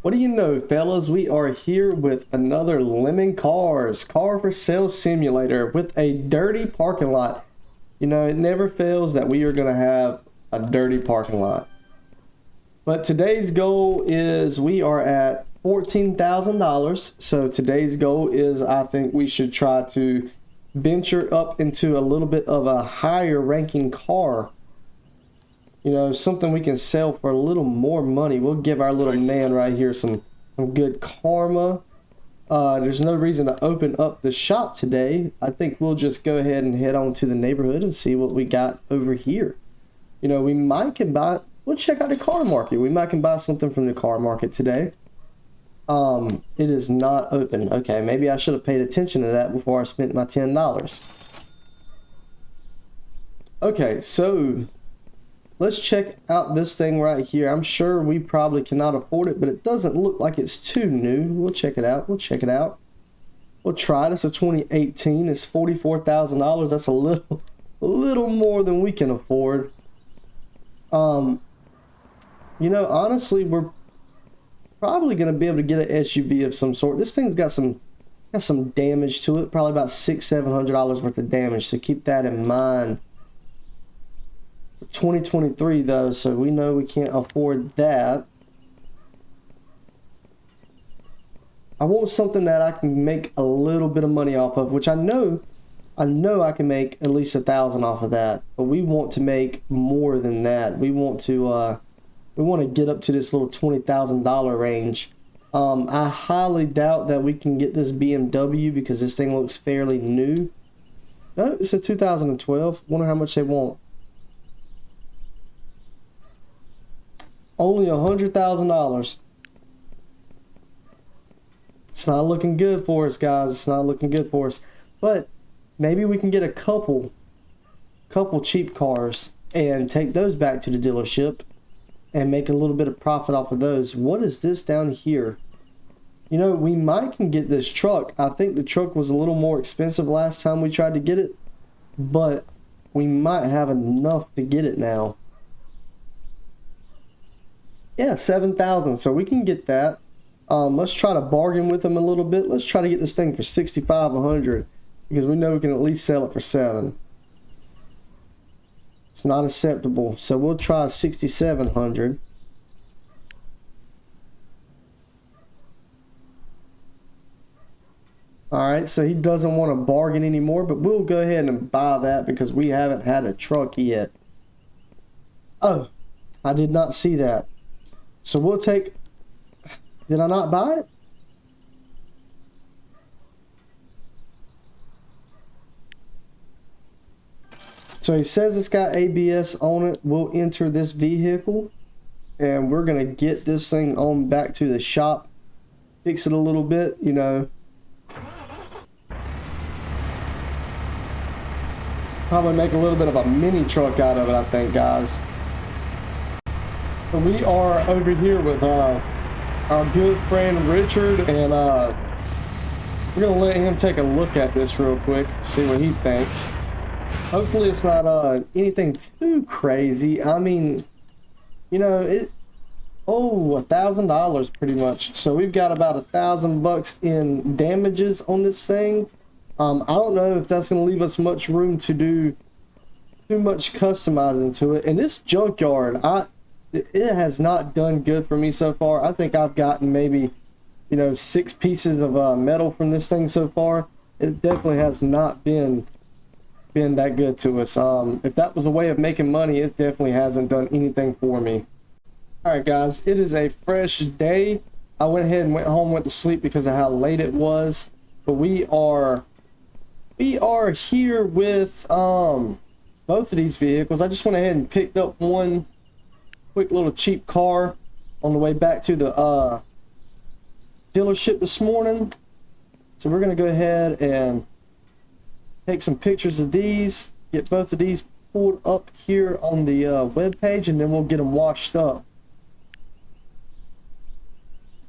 What do you know, fellas? We are here with another Lemon Cars Car for Sale Simulator with a dirty parking lot. You know, it never fails that we are going to have a dirty parking lot. But today's goal is we are at $14,000. So today's goal is I think we should try to venture up into a little bit of a higher ranking car. You know, something we can sell for a little more money. We'll give our little man right here some good karma. There's no reason to open up the shop today. I think we'll just go ahead and head on to the neighborhood and see what we got over here. You know, we might can buy, we'll check out the car market. We might can buy something from the car market today. It is not open. Okay, maybe I should have paid attention to that before I spent my $10. Okay, so let's check out this thing right here. I'm sure we probably cannot afford it, but it doesn't look like it's too new. We'll check it out. We'll check it out. We'll try it. It's a 2018. It's $44,000. That's a little more than we can afford. You know, honestly, we're probably going to be able to get an SUV of some sort. This thing's got some damage to it. Probably about $600-700 worth of damage. So keep that in mind. 2023 though, so we know we can't afford that. I want something that I can make a little bit of money off of, which I know I can make at least 1,000 off of that, but we want to make more than that. We want to get up to this little $20,000 range. I highly doubt that we can get this BMW because this thing looks fairly new. No, it's a 2012. Wonder how much they want. Only $100,000. It's not looking good for us, guys. It's not looking good for us. But maybe we can get a couple cheap cars and take those back to the dealership and make a little bit of profit off of those. What is this down here? You know, we might can get this truck. I think the truck was a little more expensive last time we tried to get it, but we might have enough to get it now. Yeah, 7,000. So we can get that. Let's try to bargain with them a little bit. Let's try to get this thing for 6,500 because we know we can at least sell it for 7. It's not acceptable. So we'll try 6,700. All right, so he doesn't want to bargain anymore, but we'll go ahead and buy that because we haven't had a truck yet. Oh, I did not see that. So we'll take, did I not buy it? So he says it's got ABS on it. We'll enter this vehicle and we're going to get this thing on back to the shop, fix it a little bit, you know. Probably make a little bit of a mini truck out of it, I think, guys. We are over here with our good friend Richard, and we're gonna let him take a look at this real quick, see what he thinks. Hopefully it's not anything too crazy. I mean, you know, $1,000 pretty much. So we've got about $1,000 in damages on this thing. I don't know if that's gonna leave us much room to do too much customizing to it. And this junkyard, it has not done good for me so far. I think I've gotten maybe, you know, 6 pieces of metal from this thing so far. It definitely has not been that good to us. If that was a way of making money, it definitely hasn't done anything for me. Alright guys, it is a fresh day. I went ahead and went to sleep because of how late it was. But we are here with both of these vehicles. I just went ahead and picked up one quick little cheap car on the way back to the dealership this morning. So we're going to go ahead and take some pictures of these, get both of these pulled up here on the web page, and then we'll get them washed up.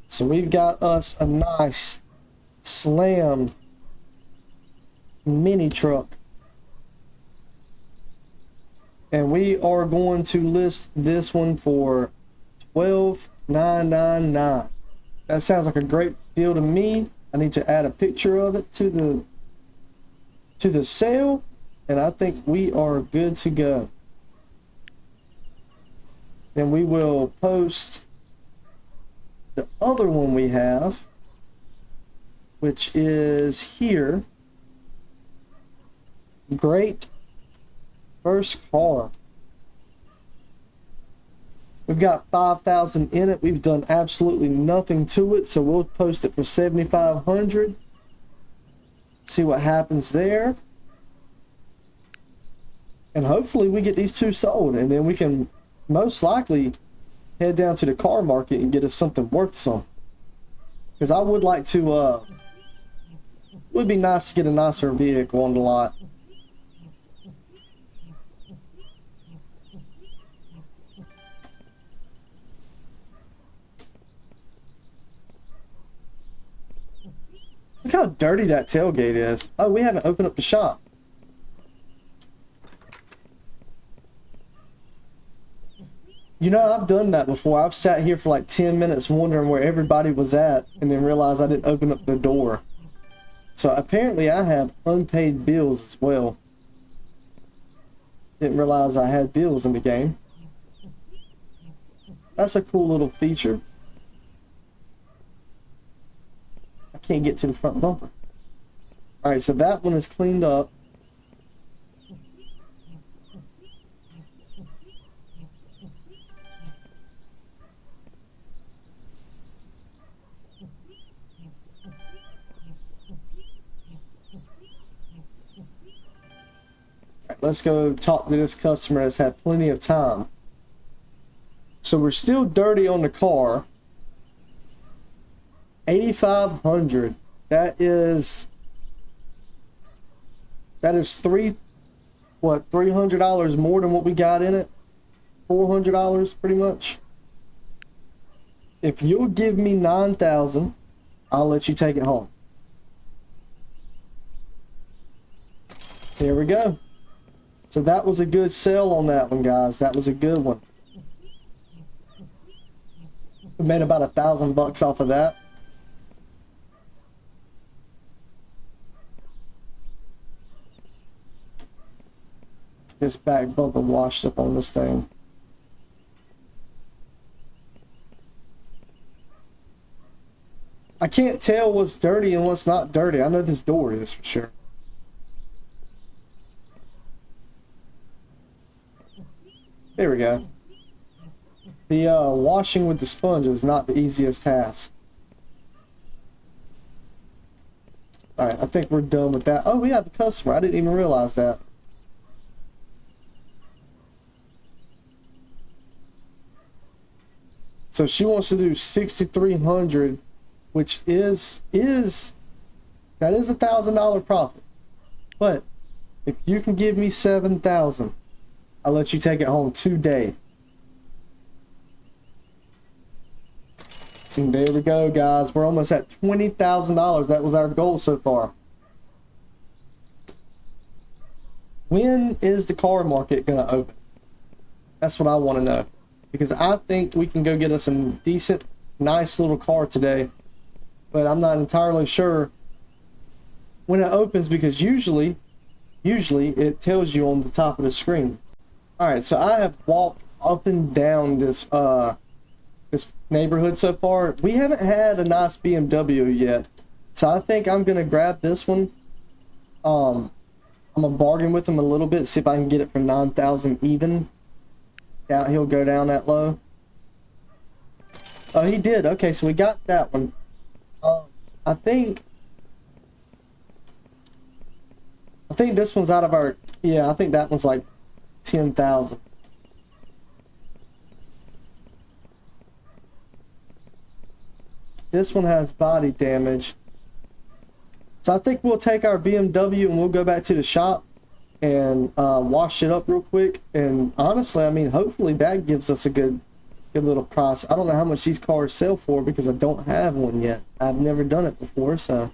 So we've got us a nice Slam mini truck. And we are going to list this one for $12,999. That sounds like a great deal to me. I need to add a picture of it to the sale, and I think we are good to go. And we will post the other one we have, which is here. Great first car. We've got 5,000 in it. We've done absolutely nothing to it, so we'll post it for 7,500. See what happens there. And hopefully we get these two sold, and then we can most likely head down to the car market and get us something worth some. Because I would like to, it would be nice to get a nicer vehicle on the lot. Look how dirty that tailgate is. Oh, we haven't opened up the shop. You know, I've done that before. I've sat here for like 10 minutes wondering where everybody was at and then realized I didn't open up the door. So apparently I have unpaid bills as well. Didn't realize I had bills in the game. That's a cool little feature. I can't get to the front bumper. Alright, so that one is cleaned up. Let's go talk to this customer that's had plenty of time. So we're still dirty on the car. 8,500. That is $300 more than what we got in it. $400 pretty much. If you'll give me 9,000, I'll let you take it home. There we go. So that was a good sell on that one, guys. That was a good one. We made about $1,000 off of that. This back bumper washed up on this thing. I can't tell what's dirty and what's not dirty. I know this door is for sure. There we go. The washing with the sponge is not the easiest task. Alright, I think we're done with that. Oh, we have the customer. I didn't even realize that. So she wants to do 6,300, which is that is $1,000 profit. But if you can give me 7,000, I'll let you take it home today. And there we go, guys. We're almost at $20,000. That was our goal so far. When is the car market going to open? That's what I want to know. Because I think we can go get us a decent, nice little car today. But I'm not entirely sure when it opens, because usually it tells you on the top of the screen. Alright, so I have walked up and down this this neighborhood so far. We haven't had a nice BMW yet. So I think I'm gonna grab this one. I'm gonna bargain with him a little bit, see if I can get it for 9,000 even. Doubt he'll go down that low. Oh, he did. Okay, so we got that one. I think this one's out of our, yeah, I think that one's like 10,000. This one has body damage. So I think we'll take our BMW and we'll go back to the shop and wash it up real quick. And honestly, I mean, hopefully that gives us a good little price. I don't know how much these cars sell for because I don't have one yet. I've never done it before, so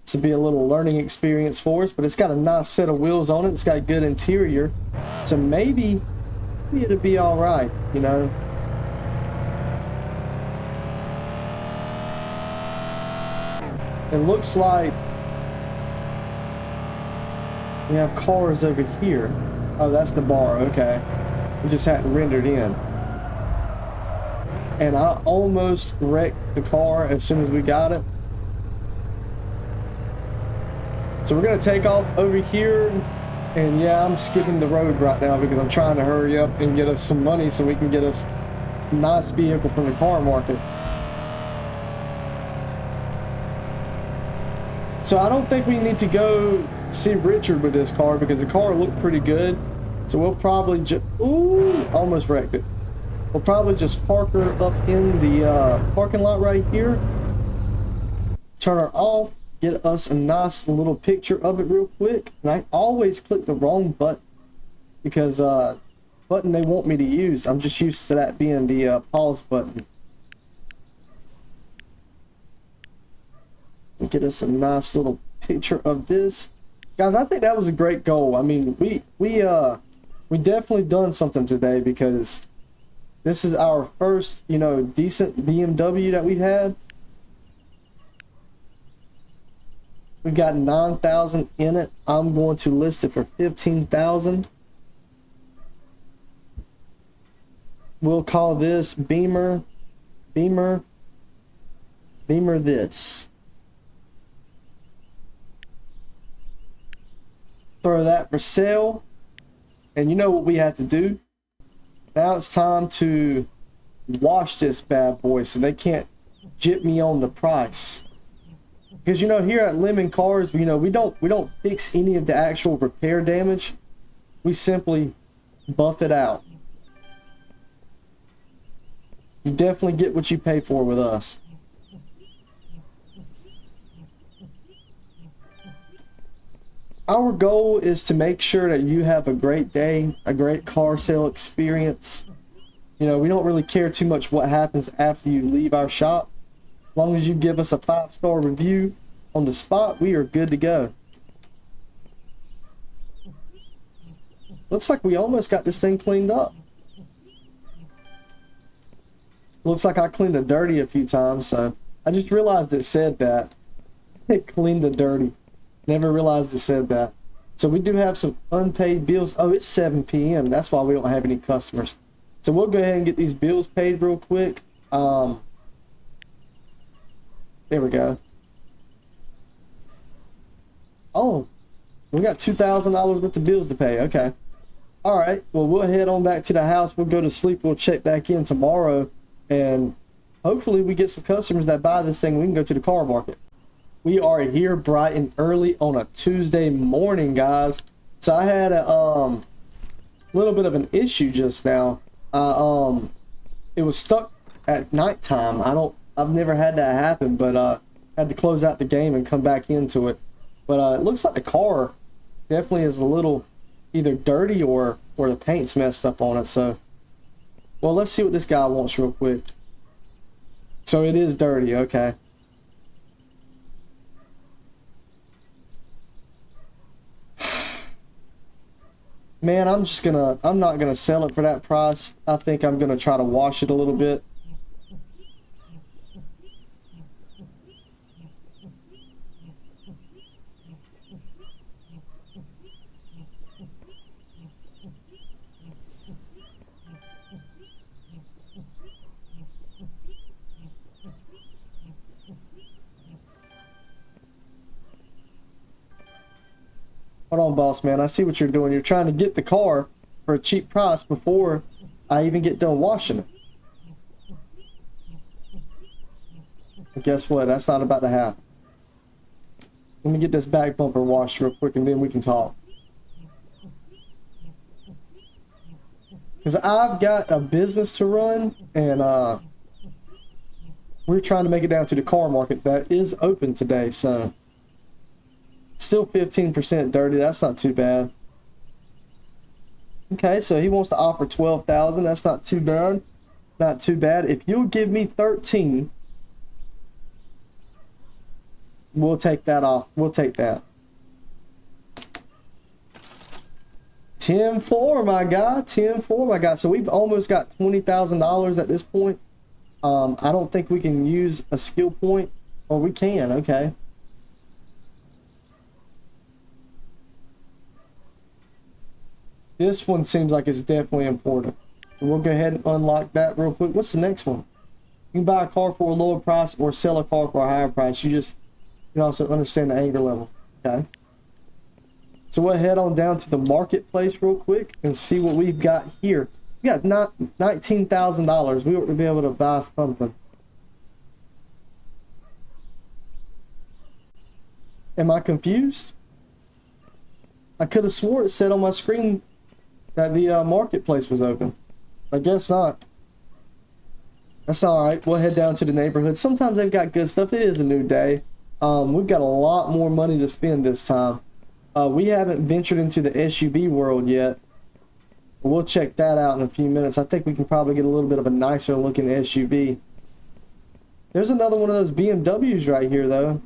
this will be a little learning experience for us. But it's got a nice set of wheels on it. It's got a good interior, so maybe it'll be all right, you know. It looks like we have cars over here. Oh, that's the bar. Okay. We just hadn't rendered in. And I almost wrecked the car as soon as we got it. So we're going to take off over here. And yeah, I'm skipping the road right now because I'm trying to hurry up and get us some money so we can get us a nice vehicle from the car market. So I don't think we need to go see Richard with this car because the car looked pretty good. So we'll probably just... Ooh, almost wrecked it. We'll probably just park her up in the parking lot right here. Turn her off. Get us a nice little picture of it real quick. And I always click the wrong button because button they want me to use. I'm just used to that being the pause button. Get us a nice little picture of this. Guys, I think that was a great goal. I mean, we definitely done something today because this is our first, you know, decent BMW that we've had. We've got 9,000 in it. I'm going to list it for 15,000. We'll call this Beamer this. Throw that for sale. And you know what we have to do? Now it's time to wash this bad boy so they can't jip me on the price. Because you know, here at Lemon Cars, you know, we don't fix any of the actual repair damage. We simply buff it out. You definitely get what you pay for with us. Our goal is to make sure that you have a great day, a great car sale experience. You know, we don't really care too much what happens after you leave our shop. As long as you give us a 5-star review on the spot, we are good to go. Looks like we almost got this thing cleaned up. Looks like I cleaned it dirty a few times, so I just realized it said that. It cleaned it dirty. Never realized it said that. So we do have some unpaid bills. Oh, it's 7 p.m. That's why we don't have any customers. So we'll go ahead and get these bills paid real quick. There we go. Oh, we got $2,000 worth of bills to pay. Okay. All right. Well, we'll head on back to the house. We'll go to sleep. We'll check back in tomorrow. And hopefully we get some customers that buy this thing. We can go to the car market. We are here bright and early on a Tuesday morning, guys. So I had a little bit of an issue just now. It was stuck at nighttime. I've never had that happen, but had to close out the game and come back into it. But it looks like the car definitely is a little either dirty or the paint's messed up on it. So, well, let's see what this guy wants real quick. So it is dirty, okay. Man, I'm not gonna sell it for that price. I think I'm gonna try to wash it a little bit. Hold on, boss man. I see what you're doing. You're trying to get the car for a cheap price before I even get done washing it. And guess what? That's not about to happen. Let me get this back bumper washed real quick and then we can talk. Because I've got a business to run and we're trying to make it down to the car market that is open today, so... Still 15% dirty. That's not too bad. Okay, so he wants to offer 12,000. That's not too bad. Not too bad. If you'll give me 13, we'll take that off. We'll take that. 10-4, my guy. 10-4, my guy. So we've almost got $20,000 at this point. I don't think we can use a skill point. Or we can. Okay. This one seems like it's definitely important. So we'll go ahead and unlock that real quick. What's the next one? You can buy a car for a lower price or sell a car for a higher price. You can also understand the anger level. Okay. So we'll head on down to the marketplace real quick and see what we've got here. We got $19,000. We ought to be able to buy something. Am I confused? I could have swore it said on my screen that the marketplace was open. I guess not. That's alright. We'll head down to the neighborhood. Sometimes they've got good stuff. It is a new day. We've got a lot more money to spend this time. We haven't ventured into the SUV world yet. We'll check that out in a few minutes. I think we can probably get a little bit of a nicer looking SUV. There's another one of those BMWs right here though.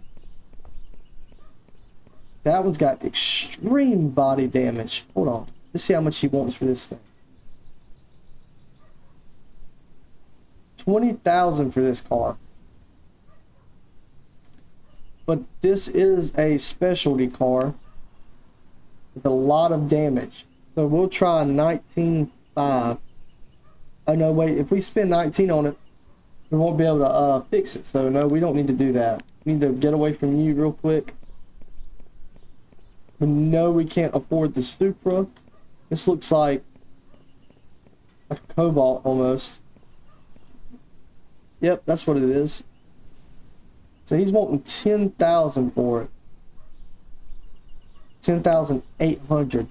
That one's got extreme body damage. Hold on. Let's see how much he wants for this thing. $20,000 for this car. But this is a specialty car with a lot of damage. So we'll try 19.5. Oh no, wait. If we spend 19 on it, we won't be able to fix it. So no, we don't need to do that. We need to get away from you real quick. We know we can't afford the Supra. This looks like a Cobalt almost. Yep, that's what it is. So he's wanting $10,000 for it. 10,800.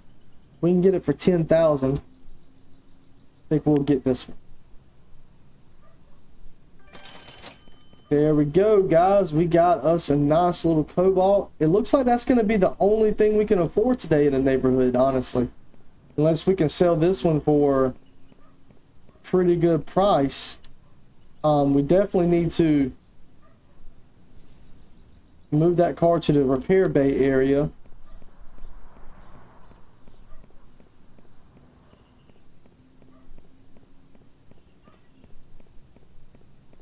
We can get it for 10,000. I think we'll get this one. There we go, guys. We got us a nice little Cobalt. It looks like that's going to be the only thing we can afford today in the neighborhood, honestly. Unless we can sell this one for a pretty good price. We definitely need to move that car to the repair bay area.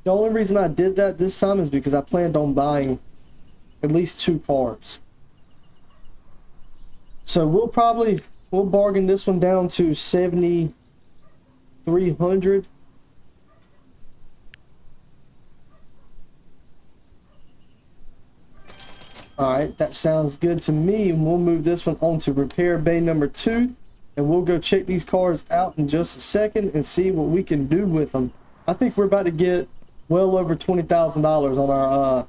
The only reason I did that this time is because I planned on buying at least 2 cars. So we'll bargain this one down to 7,300. Alright, that sounds good to me. And we'll move this one on to repair bay number 2. And we'll go check these cars out in just a second and see what we can do with them. I think we're about to get well over $20,000 on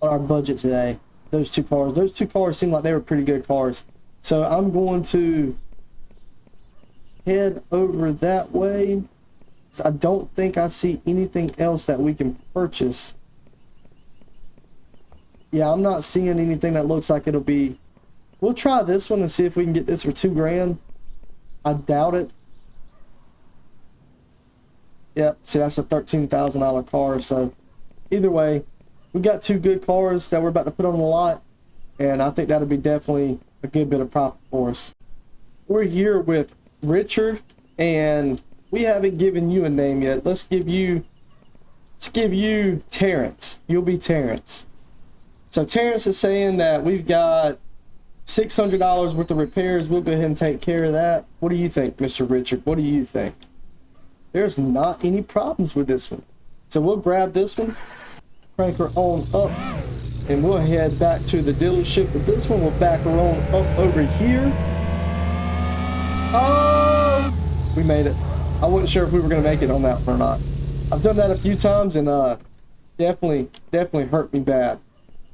our budget today. Those 2 cars. Those 2 cars seem like they were pretty good cars. So I'm going to head over that way. So I don't think I see anything else that we can purchase. Yeah, I'm not seeing anything that looks like it'll be... We'll try this one and see if we can get this for $2 grand. I doubt it. Yep, see, that's a $13,000 car. So either way, we got 2 good cars that we're about to put on the lot, and I think that'll be definitely a good bit of profit for us. We're here with Richard, and we haven't given you a name yet. Let's give you Terrence. You'll be Terrence. So Terrence is saying that we've got $600 worth of repairs. We'll go ahead and take care of that. What do you think, Mr. Richard? What do you think? There's not any problems with this one. So we'll grab this one, crank her on up, and we'll head back to the dealership with this one. We'll back her on up over here. Oh! We made it. I wasn't sure if we were going to make it on that one or not. I've done that a few times, and definitely hurt me bad.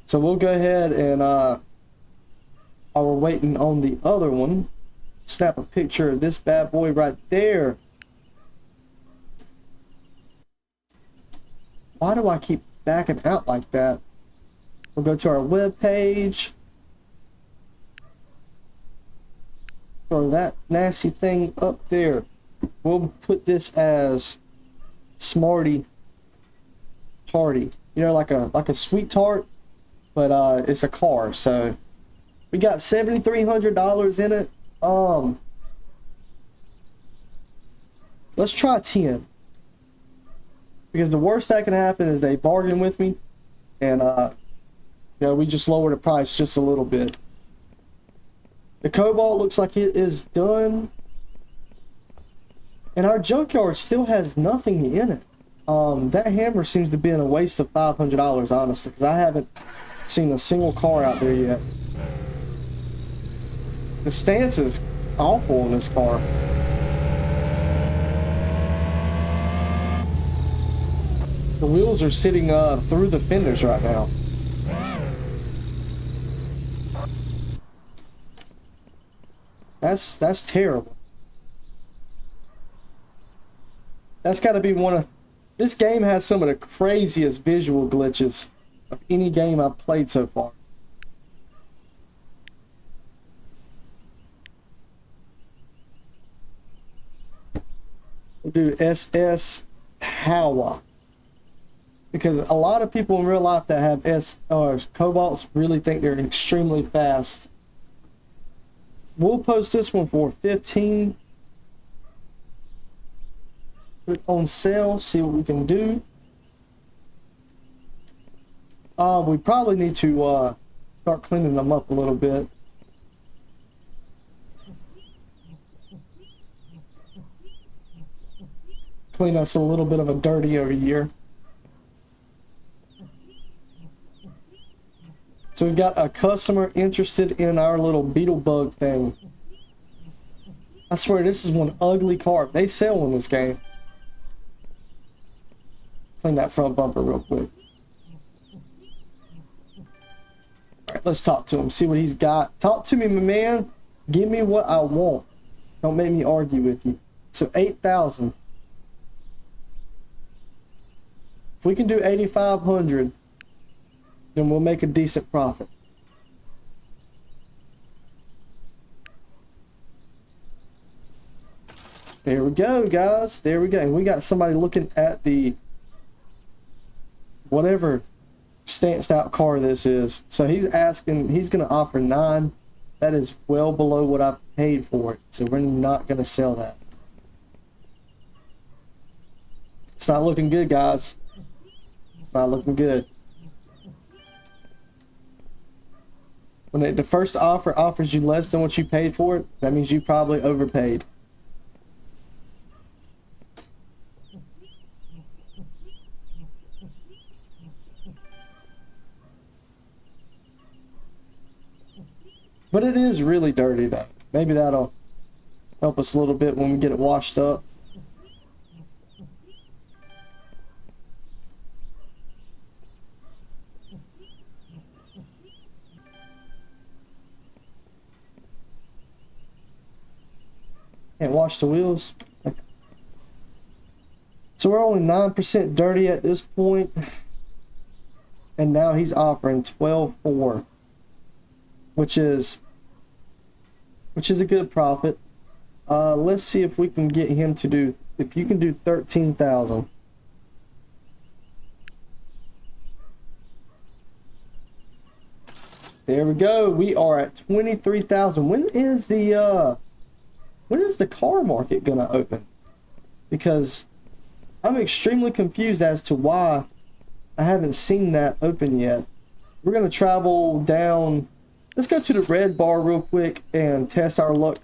So we'll go ahead and while we're waiting on the other one, snap a picture of this bad boy right there. Why do I keep backing out like that? We'll go to our web page. Throw that nasty thing up there. We'll put this as Smarty Tarty. You know, like a sweet tart, but it's a car. So we got $7,300 in it. Let's try 10. Because the worst that can happen is they bargain with me, and we just lower the price just a little bit. The Cobalt looks like it is done. And our junkyard still has nothing in it. That hammer seems to be a waste of $500, honestly, because I haven't seen a single car out there yet. The stance is awful in this car. The wheels are sitting through the fenders right now. That's terrible. That's got to be one of... This game has some of the craziest visual glitches of any game I've played so far. We'll do SS Hawa. Because a lot of people in real life that have Cobalts really think they're extremely fast. We'll post this one for 15. Put it on sale, see what we can do. We probably need to start cleaning them up a little bit. Clean us a little bit of a dirty over here. So we've got a customer interested in our little beetle bug thing. I swear this is one ugly car. They sell in this game. Clean that front bumper real quick. Alright, let's talk to him. See what he's got. Talk to me, my man. Give me what I want. Don't make me argue with you. So 8,000. If we can do 8,500, then we'll make a decent profit. There we go, guys. There we go. And we got somebody looking at the whatever stanced out car this is. So he's asking, he's going to offer 9. That is well below what I paid for it. So we're not going to sell that. It's not looking good, guys. It's not looking good. When the first offer offers you less than what you paid for it, that means you probably overpaid. But it is really dirty though. Maybe that'll help us a little bit when we get it washed up. Can't wash the wheels. Okay. So we're only 9% dirty at this point. And now he's offering 12.4, which is a good profit. Let's see if we can get him to do, if you can do 13,000. There we go. We are at 23,000. When is the car market gonna open? Because I'm extremely confused as to why I haven't seen that open yet. We're gonna travel down. Let's go to the red bar real quick and test our luck.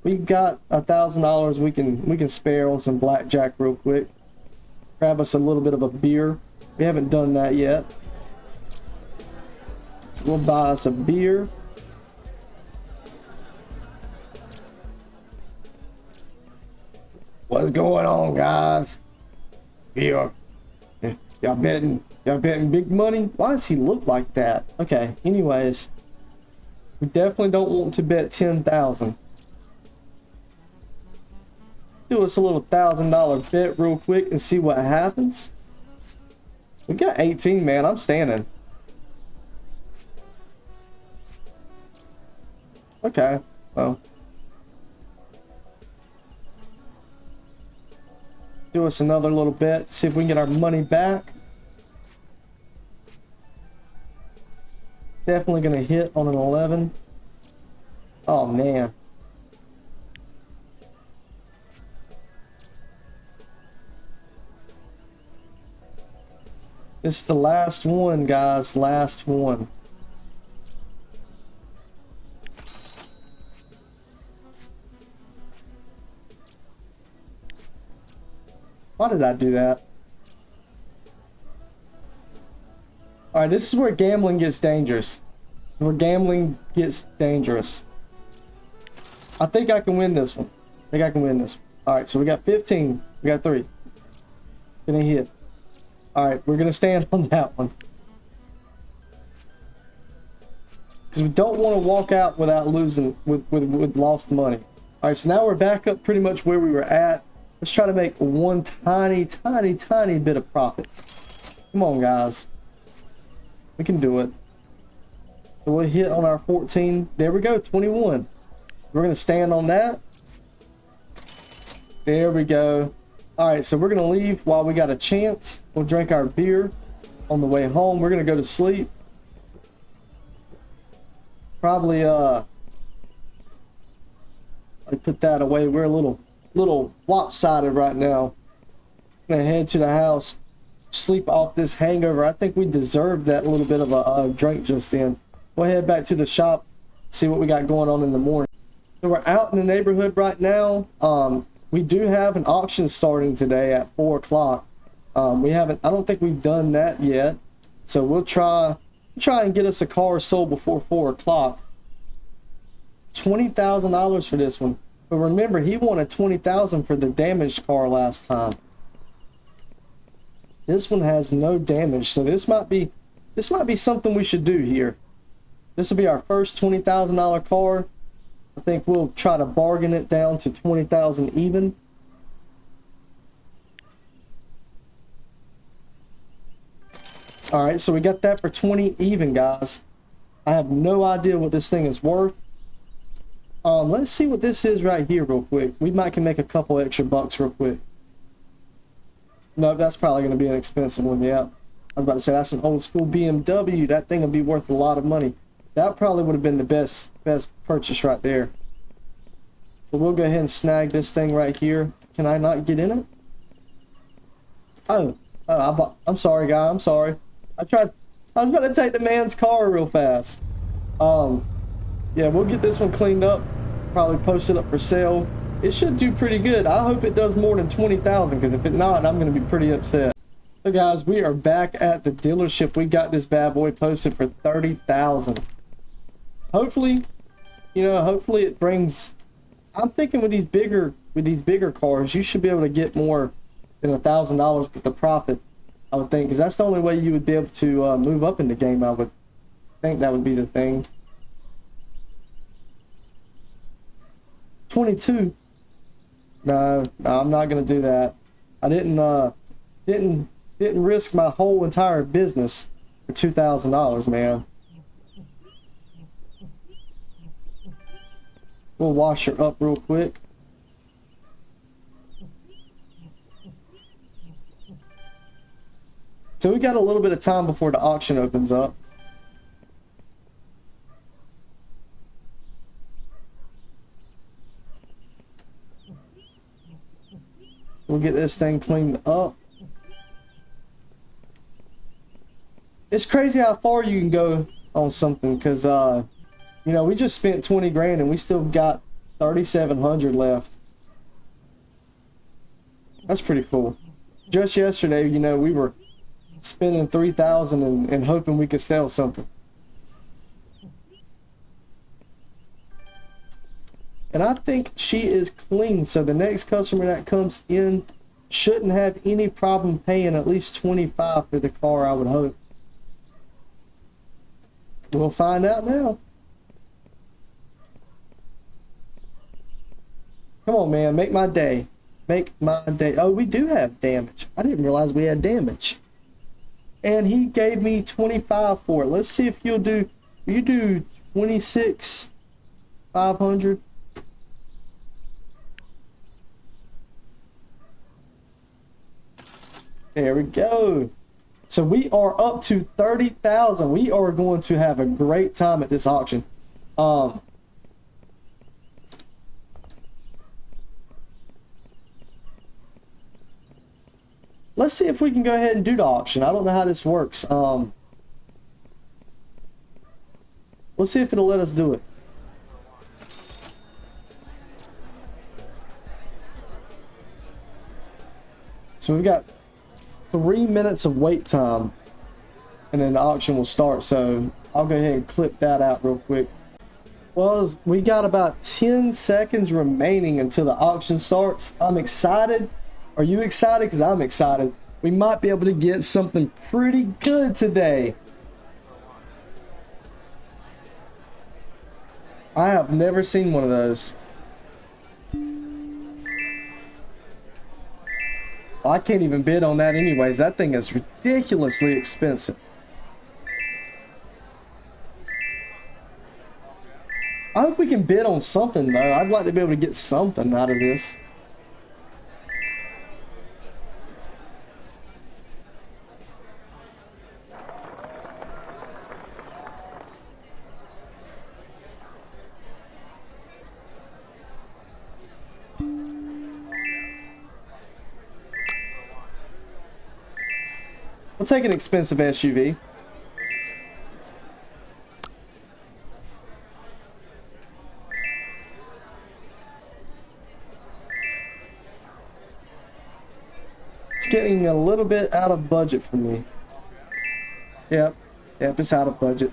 We got $1,000 we can spare on some blackjack real quick. Grab us a little bit of a beer. We haven't done that yet. So we'll buy us a beer. What's going on, guys? Y'all betting big money? Why does he look like that? Okay, anyways. We definitely don't want to bet 10,000. Do us a little $1,000 bet real quick and see what happens. We got 18, man. I'm standing. Okay, well. Do us another little bet, see if we can get our money back. Definitely gonna hit on an 11. Oh man. This is the last one, guys. Last one. Why did I do that? Alright, this is where gambling gets dangerous. Where gambling gets dangerous. I think I can win this one. I think I can win this one. Alright, so we got 15. We got 3. Gonna hit. Alright, we're gonna stand on that one. Because we don't want to walk out without losing, with lost money. Alright, so now we're back up pretty much where we were at. Let's try to make one tiny bit of profit. Come on, guys. We can do it. So we'll hit on our 14. There we go, 21. We're going to stand on that. There we go. Alright, so we're going to leave while we got a chance. We'll drink our beer on the way home. We're going to go to sleep. Probably, I put that away. We're a little lopsided right now. I'm going to head to the house. Sleep off this hangover. I think we deserved that little bit of a drink just then. We'll head back to the shop, see what we got going on in the morning. So we're out in the neighborhood right now. We do have an auction starting today at 4 o'clock. We haven't, I don't think we've done that yet. So we'll try and get us a car sold before 4 o'clock. $20,000 for this one. But remember, he wanted $20,000 for the damaged car last time. This one has no damage, so this might be something we should do here. This will be our first $20,000 car. I think we'll try to bargain it down to $20,000 even. All right, so we got that for 20 even, guys. I have no idea what this thing is worth. Let's see what this is right here real quick. We might can make a couple extra bucks real quick. No, that's probably going to be an expensive one, yeah. I was about to say, that's an old school BMW. That thing would be worth a lot of money. That probably would have been the best purchase right there. But we'll go ahead and snag this thing right here. Can I not get in it? I'm sorry, guy. I'm sorry. I was about to take the man's car real fast. Yeah, we'll get this one cleaned up. Probably post it up for sale. It should do pretty good. I hope it does more than 20,000, because if it not, I'm going to be pretty upset. So guys, we are back at the dealership. We got this bad boy posted for 30,000. Hopefully, you know, hopefully it brings. I'm thinking with these bigger cars, you should be able to get more than $1,000 with the profit. I would think, because that's the only way you would be able to move up in the game. I would think that would be the thing. 22. No, I'm not gonna do that. I didn't risk my whole entire business for $2,000, man. We'll wash her up real quick. So we got a little bit of time before the auction opens up. We'll get this thing cleaned up. It's crazy how far you can go on something, because you know, we just spent 20 grand and we still got 3,700 left. That's pretty cool. Just yesterday, you know, we were spending 3,000 and hoping we could sell something. And I think she is clean, so the next customer that comes in shouldn't have any problem paying at least $25 for the car, I would hope. We'll find out now. Come on, man, make my day. Make my day. Oh, we do have damage. I didn't realize we had damage. And he gave me 25 for it. Let's see if you'll do. You do 26,500. There we go. So we are up to 30,000. We are going to have a great time at this auction. Let's see if we can go ahead and do the auction. I don't know how this works. Let's see if it'll let us do it. So we've got 3 minutes of wait time, and then the auction will start. So I'll go ahead and clip that out real quick. Well, we got about 10 seconds remaining until the auction starts. I'm excited. Are you excited? Because I'm excited. We might be able to get something pretty good today. I have never seen one of those. I can't even bid on that anyways. That thing is ridiculously expensive. I hope we can bid on something though. I'd like to be able to get something out of this. We'll take an expensive SUV. It's getting a little bit out of budget for me. Yep, it's out of budget.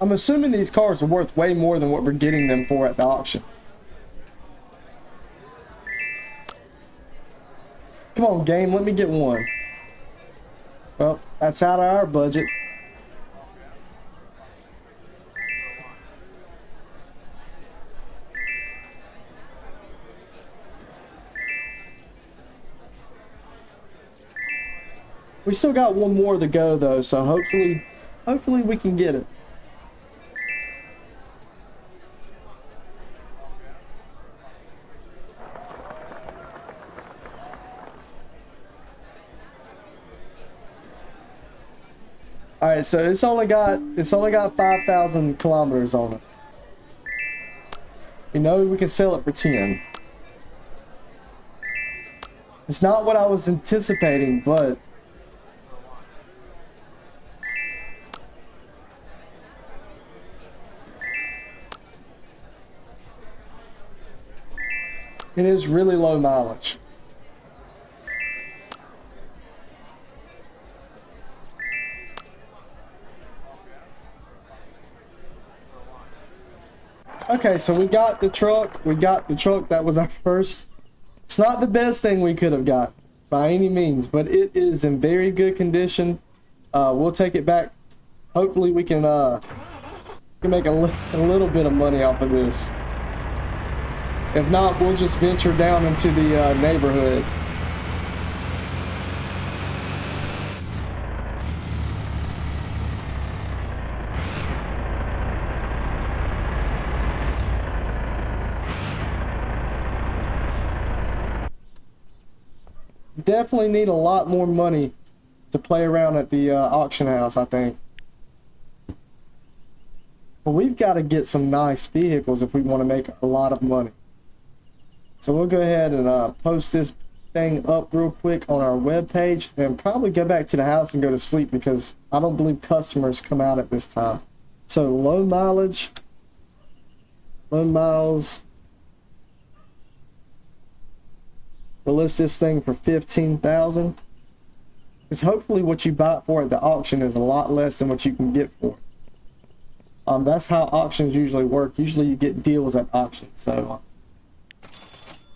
I'm assuming these cars are worth way more than what we're getting them for at the auction. Come on, game, let me get one. Well, that's out of our budget. We still got one more to go though, so hopefully we can get it. All right, so it's only got 5,000 kilometers on it. You know we can sell it for 10. It's not what I was anticipating, but it is really low mileage. Okay, so we got the truck. That was our first. It's not the best thing we could have got by any means, but it is in very good condition. We'll take it back. Hopefully we can make a little bit of money off of this. If not, we'll just venture down into the neighborhood. Definitely need a lot more money to play around at the auction house, I think. But we've got to get some nice vehicles if we want to make a lot of money. So we'll go ahead and post this thing up real quick on our webpage and probably go back to the house and go to sleep because I don't believe customers come out at this time. So low mileage, low miles. We'll list this thing for 15,000. Because hopefully what you buy it for at the auction is a lot less than what you can get for it. That's how auctions usually work. Usually you get deals at auctions. So,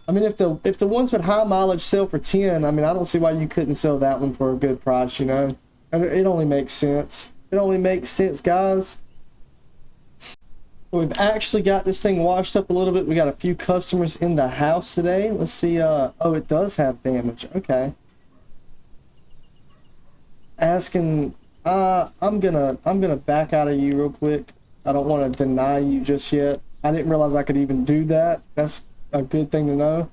I mean, if the ones with high mileage sell for 10, I mean, I don't see why you couldn't sell that one for a good price, you know? And it only makes sense. It only makes sense, guys. We've actually got this thing washed up a little bit. We got a few customers in the house today. Let's see. Oh, it does have damage. Okay. Asking. I'm gonna back out of you real quick. I don't want to deny you just yet. I didn't realize I could even do that. That's a good thing to know.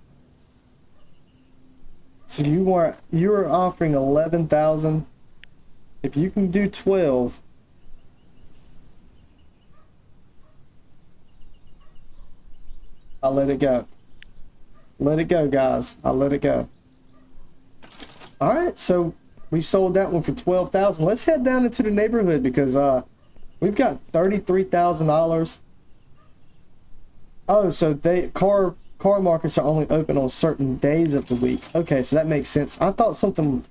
So you are offering 11,000. If you can do 12. I let it go. Let it go, guys. I let it go. All right, so we sold that one for $12,000. Let's head down into the neighborhood because we've got $33,000. Oh, so car markets are only open on certain days of the week. Okay, so that makes sense. I thought something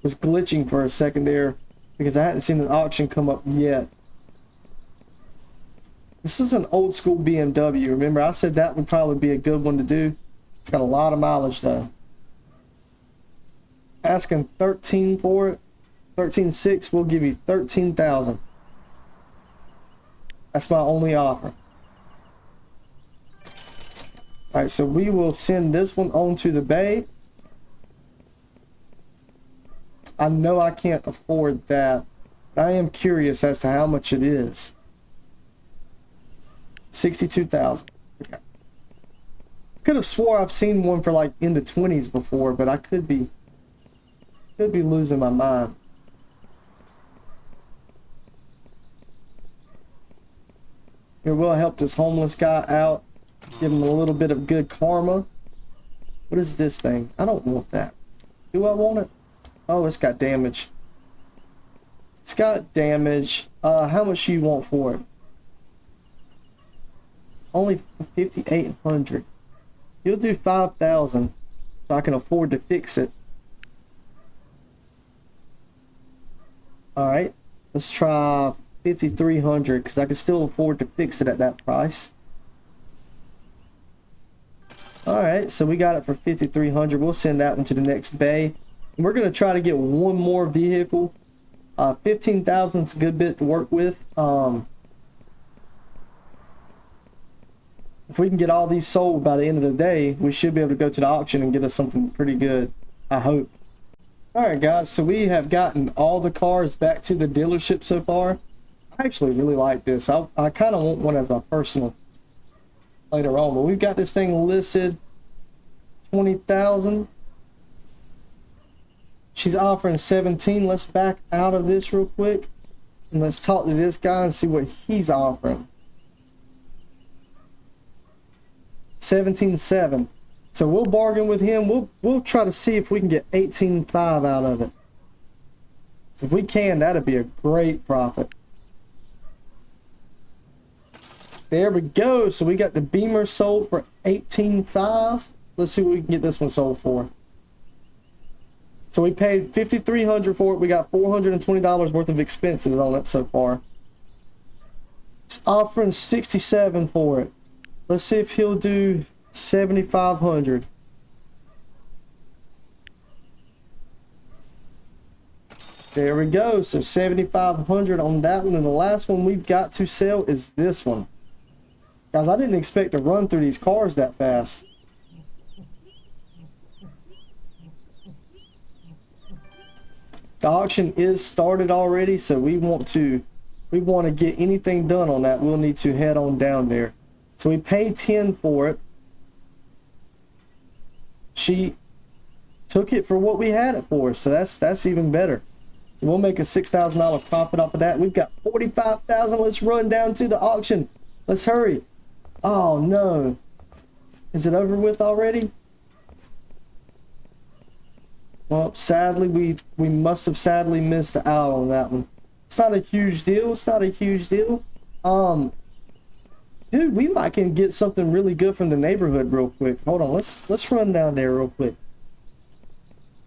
was glitching for a second there because I hadn't seen an auction come up yet. This is an old school BMW. Remember, I said that would probably be a good one to do. It's got a lot of mileage though. Asking 13 for it. 13.6, we'll give you 13,000. That's my only offer. Alright, so we will send this one on to the bay. I know I can't afford that, but I am curious as to how much it is. 62,000. Okay. Could have swore I've seen one for like in the 20s before, but I could be losing my mind. Here, we'll help this homeless guy out. Give him a little bit of good karma. What is this thing? I don't want that. Do I want it? Oh, it's got damage. It's got damage. How much do you want for it? Only 5,800. You'll do 5,000 so I can afford to fix it. Alright, let's try 5,300 because I can still afford to fix it at that price. Alright, so we got it for 5,300. We'll send that one to the next bay. And we're going to try to get one more vehicle. 15,000 is a good bit to work with. If we can get all these sold by the end of the day, we should be able to go to the auction and get us something pretty good. I hope. Alright guys, so we have gotten all the cars back to the dealership so far. I actually really like this. I kind of want one as my personal later on, but we've got this thing listed 20,000. She's offering 17. Let's back out of this real quick and let's talk to this guy and see what he's offering. 17.7. So we'll bargain with him. We'll try to see if we can get 18.5 out of it. So if we can, that'd be a great profit. There we go. So we got the Beamer sold for 18.5. Let's see what we can get this one sold for. So we paid 5,300 for it. We got $420 worth of expenses on it so far. It's offering 67 for it. Let's see if he'll do 7,500. There we go. So 7,500 on that one. And the last one we've got to sell is this one. Guys, I didn't expect to run through these cars that fast. The auction is started already, so we want to get anything done on that. We'll need to head on down there. So we paid 10 for it. She took it for what we had it for, so that's even better. So we'll make a $6,000 profit off of that. We've got 45,000. Let's run down to the auction. Let's hurry. Oh no. Is it over with already? Well, sadly, we must have sadly missed out on that one. It's not a huge deal. It's not a huge deal. Dude, we might can get something really good from the neighborhood real quick. Hold on, let's run down there real quick.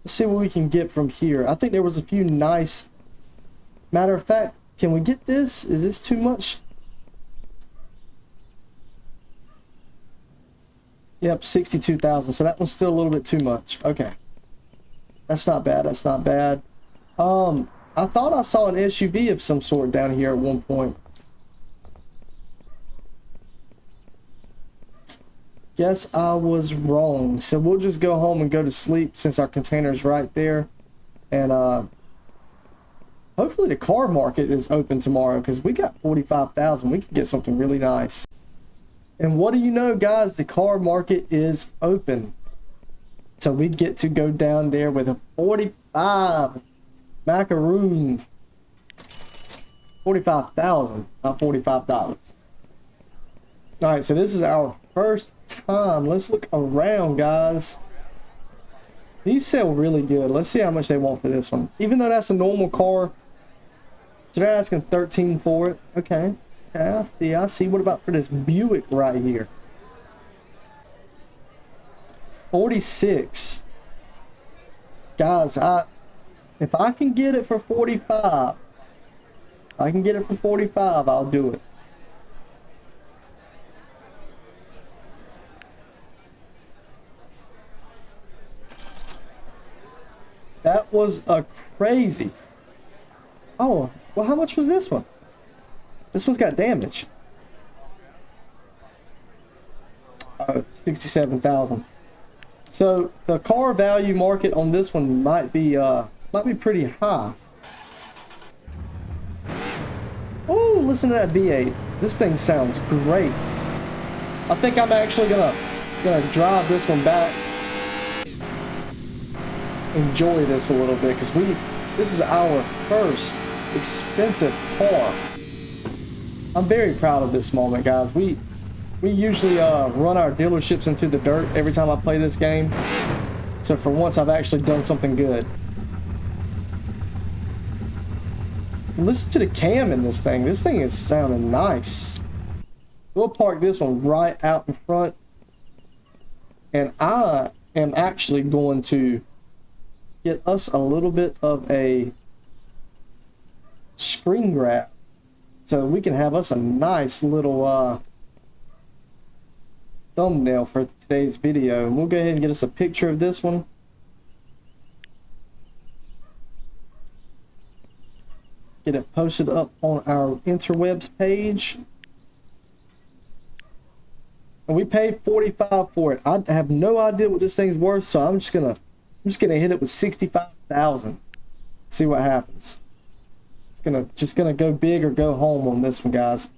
Let's see what we can get from here. I think there was a few nice. Matter of fact, can we get this? Is this too much? Yep, 62,000. So that one's still a little bit too much. Okay. That's not bad. That's not bad. I thought I saw an SUV of some sort down here at one point. Guess I was wrong. So we'll just go home and go to sleep since our container's right there. And hopefully the car market is open tomorrow because we got 45,000. We can get something really nice. And what do you know, guys? The car market is open. So we get to go down there with a 45 macaroons. 45,000, not $45. Alright, so this is our first time. Let's look around, guys. These sell really good. Let's see how much they want for this one. Even though that's a normal car, so they're asking 13 for it. Okay. Okay, I see. What about for this Buick right here? 46. Guys, if I can get it for 45, I'll do it. That was a crazy. Oh, well, how much was this one? This one's got damage. 67,000. So the car value market on this one might be pretty high. Oh, listen to that V8. This thing sounds great. I think I'm actually gonna drive this one back. Enjoy this a little bit, because this is our first expensive car. I'm very proud of this moment, guys. We usually run our dealerships into the dirt every time I play this game. So for once, I've actually done something good. Listen to the cam in this thing. This thing is sounding nice. We'll park this one right out in front. And I am actually going to get us a little bit of a screen grab so we can have us a nice little thumbnail for today's video. And we'll go ahead and get us a picture of this one. Get it posted up on our interwebs page. And we paid 45 for it. I have no idea what this thing's worth, so I'm just gonna hit it with 65,000. See what happens. Just gonna go big or go home on this one, guys.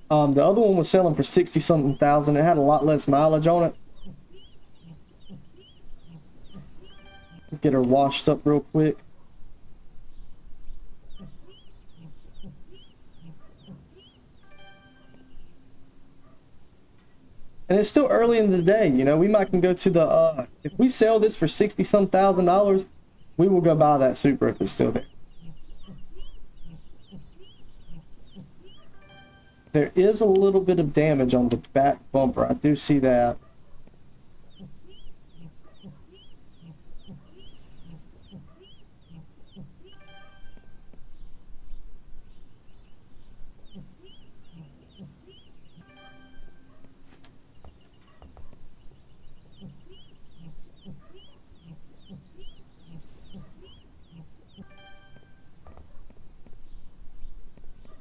The other one was selling for 60-something thousand. It had a lot less mileage on it. Get her washed up real quick. And it's still early in the day, you know. We might can go to the if we sell this for 60-some thousand, we will go buy that Supra if it's still there. There is a little bit of damage on the back bumper. I do see that.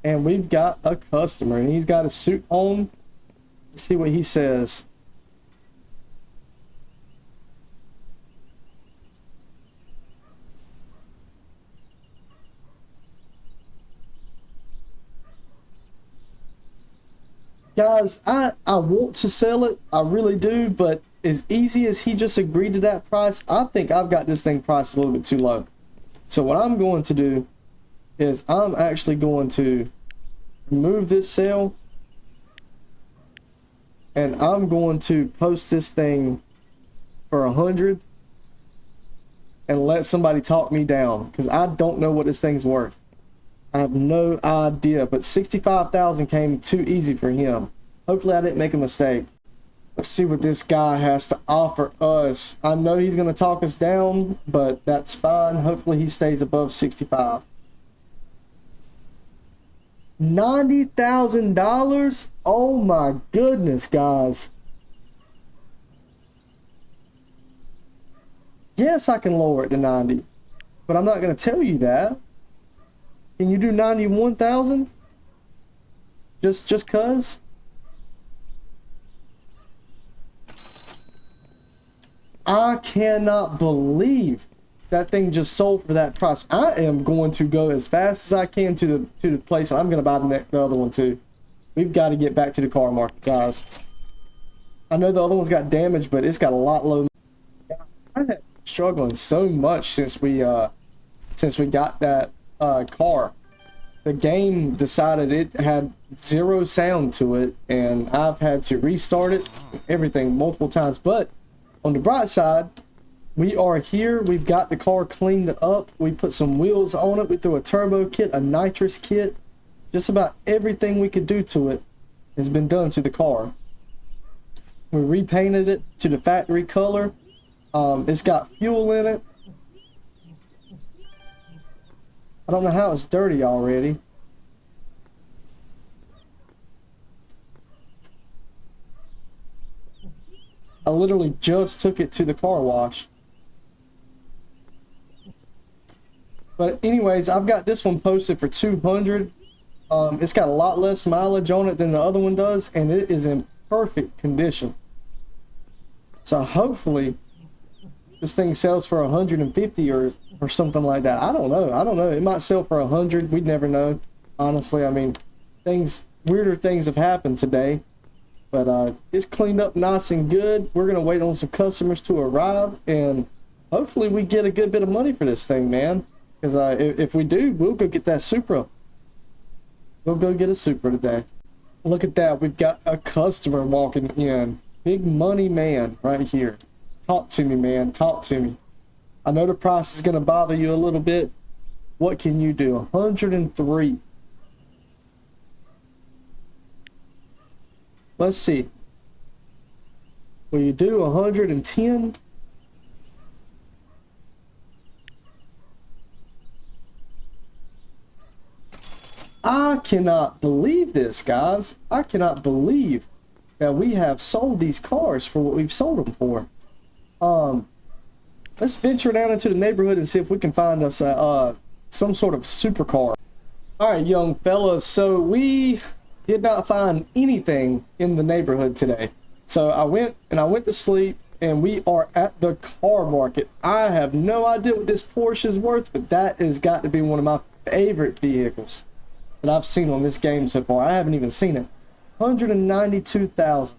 And we've got a customer, and he's got a suit on. Let's see what he says. Guys, I want to sell it. I really do, but as easy as he just agreed to that price, I think I've got this thing priced a little bit too low. So what I'm going to do is I'm actually going to remove this sale, and I'm going to post this thing for 100 and let somebody talk me down, because I don't know what this thing's worth. I have no idea, but 65,000 came too easy for him. Hopefully I didn't make a mistake. Let's see what this guy has to offer us. I know he's going to talk us down, but that's fine. Hopefully he stays above 65. $90,000? Oh my goodness, guys. Yes, I can lower it to 90, but I'm not going to tell you that. Can you do 91,000? Just cuz? I cannot believe that thing just sold for that price. I am going to go as fast as I can to the place. I'm going to buy the other one too. We've got to get back to the car market, guys. I know the other one's got damage, but it's got a lot low. I have been struggling so much since we got that car. the game decided it had zero sound to it, and I've had to restart it, everything multiple times. But on the bright side, we are here. We've got the car cleaned up. We put some wheels on it. We threw a turbo kit, a nitrous kit. Just about everything we could do to it has been done to the car. We repainted it to the factory color. It's got fuel in it. I don't know how it's dirty already. I literally just took it to the car wash. But anyways, I've got this one posted for 200. It's got a lot less mileage on it than the other one does, and it is in perfect condition. So hopefully this thing sells for 150 or something like that. I don't know. It might sell for 100. We'd never know. Honestly, I mean, weirder things have happened today. But it's cleaned up nice and good. We're gonna wait on some customers to arrive, and hopefully we get a good bit of money for this thing, man. Because if we do, we'll go get that Supra. We'll go get a Supra today. Look at that. We've got a customer walking in. Big money man right here. Talk to me, man. Talk to me. I know the price is going to bother you a little bit. What can you do? 103. Let's see. Will you do 110? I cannot believe this, guys. I cannot believe that we have sold these cars for what we've sold them for. Let's venture down into the neighborhood and see if we can find us some sort of supercar. All right, young fellas. So we did not find anything in the neighborhood today. So I went to sleep, and we are at the car market. I have no idea what this Porsche is worth, but that has got to be one of my favorite vehicles that I've seen on this game so far. I haven't even seen it. 192,000.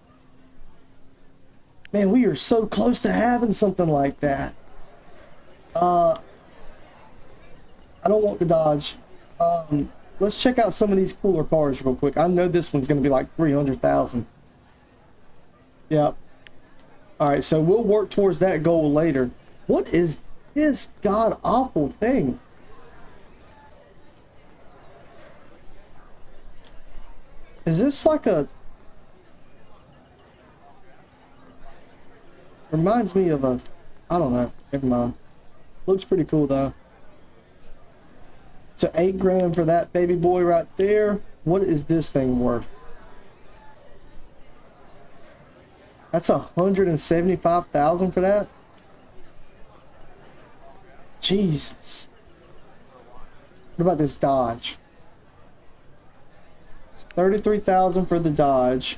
Man, we are so close to having something like that. I don't want the Dodge. Let's check out some of these cooler cars real quick. I know this one's going to be like 300,000. Yep. All right, so we'll work towards that goal later. What is this god-awful thing? Is this like a... Reminds me of a... I don't know. Never mind. Looks pretty cool, though. So $8 grand for that baby boy right there. What is this thing worth? That's 175,000 for that? Jesus. What about this Dodge? 33,000 for the Dodge.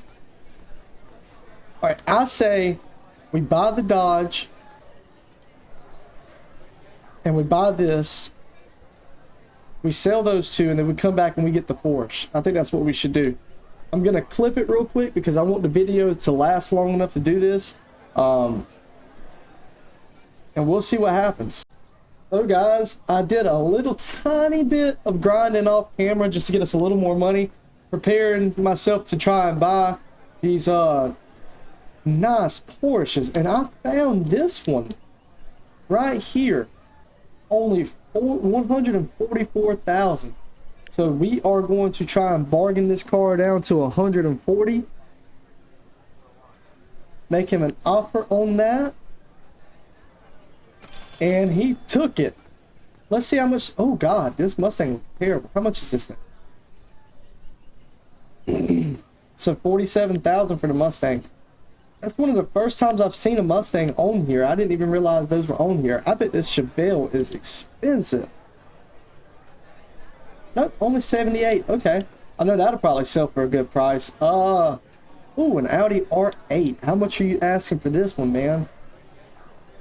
All right, I say we buy the Dodge and we buy this. We sell those two, and then we come back and we get the Porsche. I think that's what we should do. I'm gonna clip it real quick because I want the video to last long enough to do this. And we'll see what happens. So guys, I did a little tiny bit of grinding off camera just to get us a little more money, preparing myself to try and buy these nice Porsches, and I found this one right here, only 144,000. So we are going to try and bargain this car down to 140. Make him an offer on that. And he took it. Let's see how much. Oh God, this Mustang looks terrible. How much is this thing? So 47,000 for the Mustang. That's one of the first times I've seen a Mustang on here. I didn't even realize those were on here. I bet this Chevelle is expensive. Nope, only 78. Okay. I know that'll probably sell for a good price. Ooh, an Audi R8. How much are you asking for this one, man?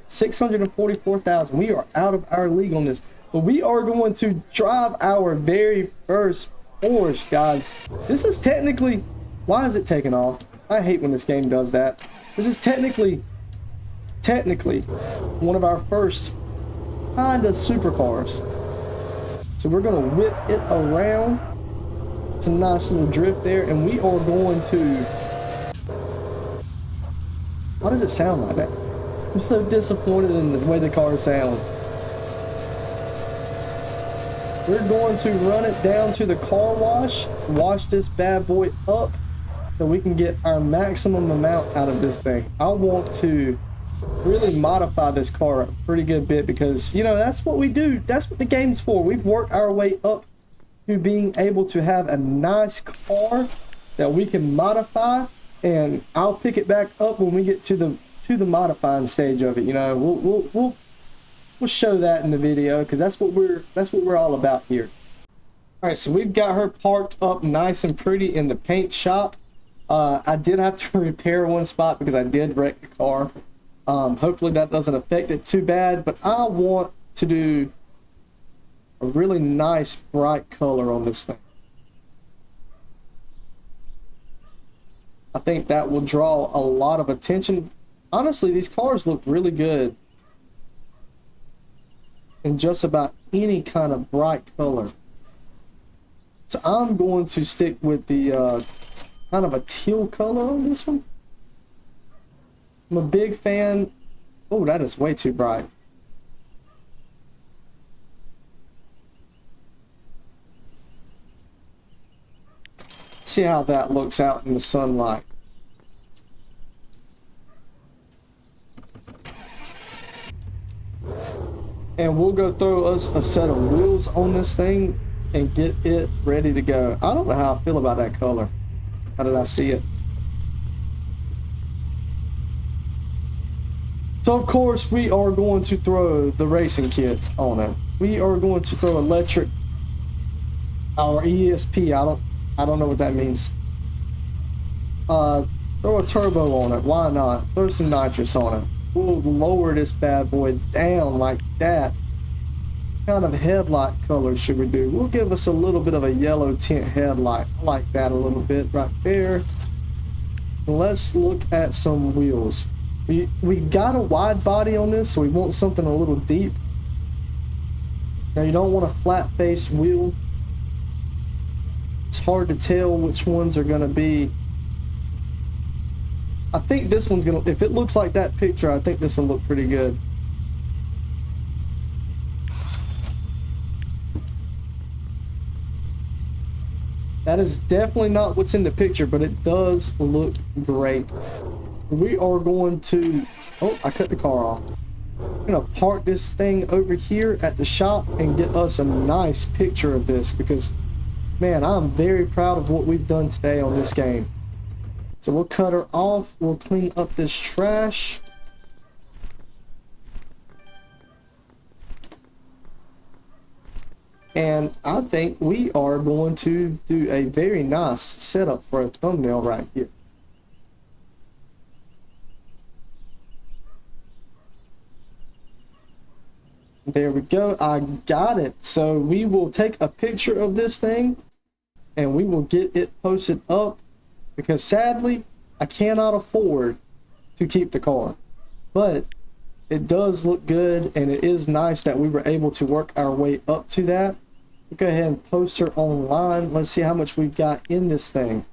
644,000. We are out of our league on this. But we are going to drive our very first Porsche, guys. This is technically... Why is it taking off? I hate when this game does that. This is technically one of our first kind of supercars. So we're gonna whip it around. It's a nice little drift there, and we are going to... Why does it sound like that? I'm so disappointed in the way the car sounds. We're going to run it down to the car wash, wash this bad boy up so we can get our maximum amount out of this thing. I want to really modify this car a pretty good bit because, you know, that's what we do. That's what the game's for. We've worked our way up to being able to have a nice car that we can modify, and I'll pick it back up when we get to the modifying stage of it. You know, we'll show that in the video because that's what we're all about here. All right, so we've got her parked up nice and pretty in the paint shop. I did have to repair one spot because I did wreck the car. Hopefully that doesn't affect it too bad, but I want to do a really nice bright color on this thing. I think that will draw a lot of attention. Honestly, these cars look really good in just about any kind of bright color. So I'm going to stick with the kind of a teal color on this one. I'm a big fan. Oh, that is way too bright. See how that looks out in the sunlight. And we'll go throw us a set of wheels on this thing and get it ready to go. I don't know how I feel about that color. How did I see it? So of course we are going to throw the racing kit on it. We are going to throw electric, our ESP. I don't know what that means. Throw a turbo on it. Why not? Throw some nitrous on it. We'll lower this bad boy down like that. What kind of headlight color should we do? We'll give us a little bit of a yellow tint headlight. I like that a little bit right there. Let's look at some wheels. We got a wide body on this, so we want something a little deep. Now you don't want a flat face wheel. It's hard to tell which ones are gonna be. I think this one's gonna, if it looks like that picture, I think this will look pretty good. That is definitely not what's in the picture, but it does look great. We are going to, oh, I cut the car off. We're gonna park this thing over here at the shop and get us a nice picture of this because, man, I'm very proud of what we've done today on this game. So we'll cut her off. We'll clean up this trash. And I think we are going to do a very nice setup for a thumbnail right here. There we go. I got it. So we will take a picture of this thing and we will get it posted up because sadly I cannot afford to keep the car, but it does look good and it is nice that we were able to work our way up to that. We'll go ahead and post her online. Let's see how much we've got in this thing.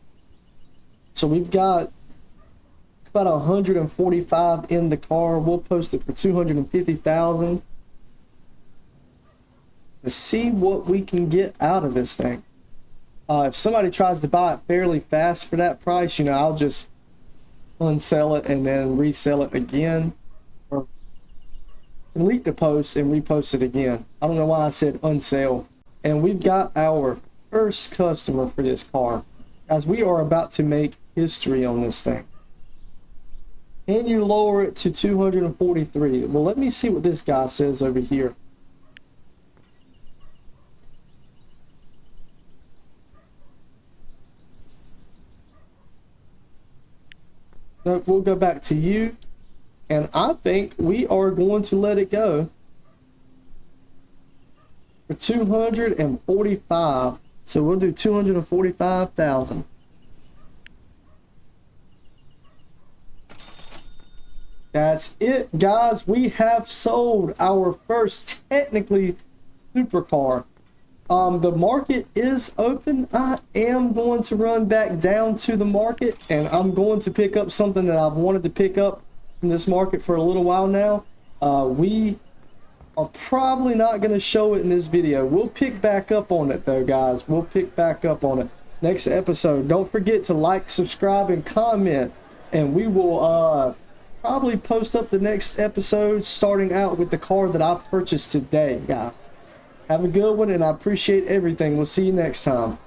So we've got about 145 in the car. We'll post it for 250,000. To see what we can get out of this thing. If somebody tries to buy it fairly fast for that price, you know, I'll just unsell it and then resell it again, or delete the post and repost it again. I don't know why I said unsell. And we've got our first customer for this car. Guys, we are about to make history on this thing. Can you lower it to 243? Well, let me see what this guy says over here. No, we'll go back to you, and I think we are going to let it go for 245. So we'll do 245,000. That's it, guys. We have sold our first technically supercar. The market is open. I am going to run back down to the market, and I'm going to pick up something that I've wanted to pick up in this market for a little while now. We are probably not going to show it in this video. We'll pick back up on it though, guys. We'll pick back up on it next episode. Don't forget to like, subscribe, and comment, and we will probably post up the next episode starting out with the car that I purchased today, guys. Have a good one, and I appreciate everything. We'll see you next time.